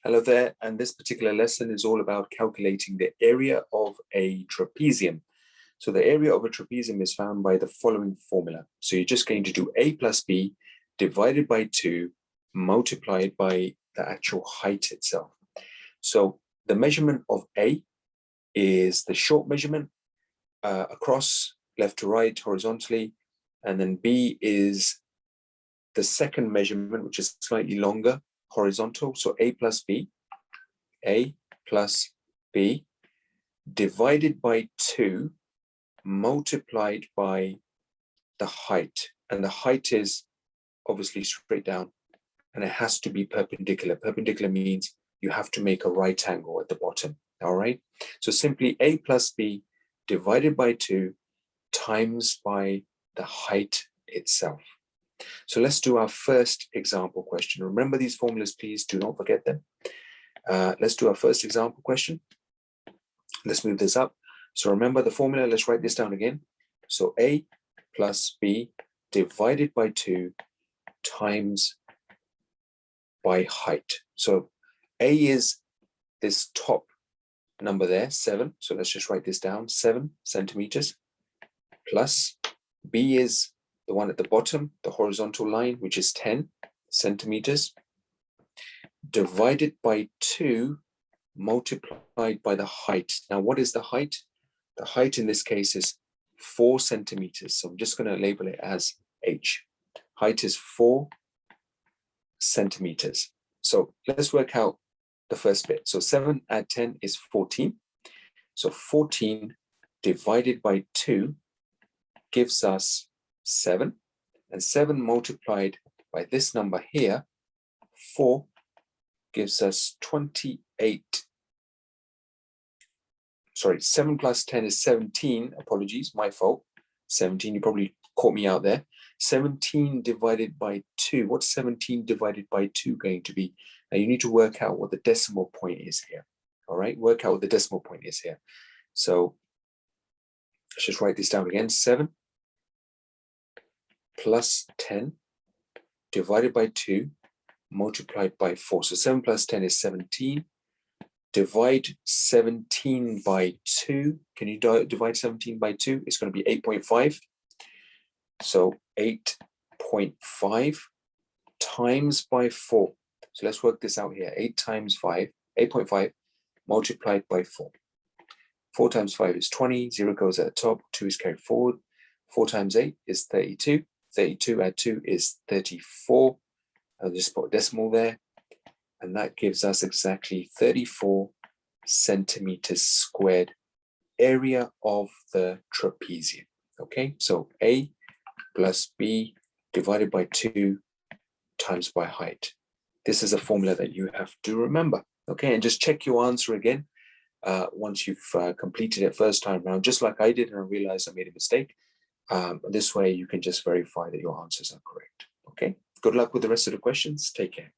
Hello there, and this particular lesson is all about calculating the area of a trapezium. So the area of a trapezium is found by the following formula. So you're just going to do a plus b divided by 2 multiplied by the actual height itself. So the measurement of a is the short measurement across left to right horizontally, and then b is the second measurement, which is slightly longer horizontal. So a plus b divided by 2 multiplied by the height, and the height is obviously straight down and it has to be perpendicular. Perpendicular means you have to make a right angle at the bottom. All right, so simply a plus b divided by 2 times by the height itself. So let's do our first example question. Remember these formulas, please do not forget them. Let's do our first example question. Let's move this up. So remember the formula, let's write this down again. So a plus b divided by 2 times by height. So a is this top number there, 7. So let's just write this down, 7 centimeters, plus b is the one at the bottom, the horizontal line, which is 10 centimeters, divided by 2 multiplied by the height. Now, what is the height? The height in this case is 4 centimeters. So I'm just going to label it as H. Height is 4 centimeters. So let's work out the first bit. So 7 add 10 is 14. So 14 divided by 2 gives us 7, and 7 multiplied by this number here, 4, gives us 28. Sorry, 7 plus 10 is 17. Apologies, my fault. 17, you probably caught me out there. 17 divided by 2. What's 17 divided by 2 going to be? Now you need to work out what the decimal point is here. All right, work out what the decimal point is here. So let's just write this down again. 7 plus 10 divided by 2 multiplied by 4. So 7 plus 10 is 17. Divide 17 by 2. Can you divide 17 by 2? It's going to be 8.5. So 8.5 times by 4. So let's work this out here. 8 times 5, 8.5 multiplied by 4. 4 times 5 is 20. 0 goes at the top. 2 is carried forward. 4 times 8 is 32. 32 add 2 is 34. I'll just put a decimal there. And that gives us exactly 34 centimeters squared area of the trapezium. Okay, so a plus b divided by 2 times by height. This is a formula that you have to remember. Okay, and just check your answer again once you've completed it first time around, just like I did, and I realized I made a mistake. This way you can just verify that your answers are correct. Okay, good luck with the rest of the questions. Take care.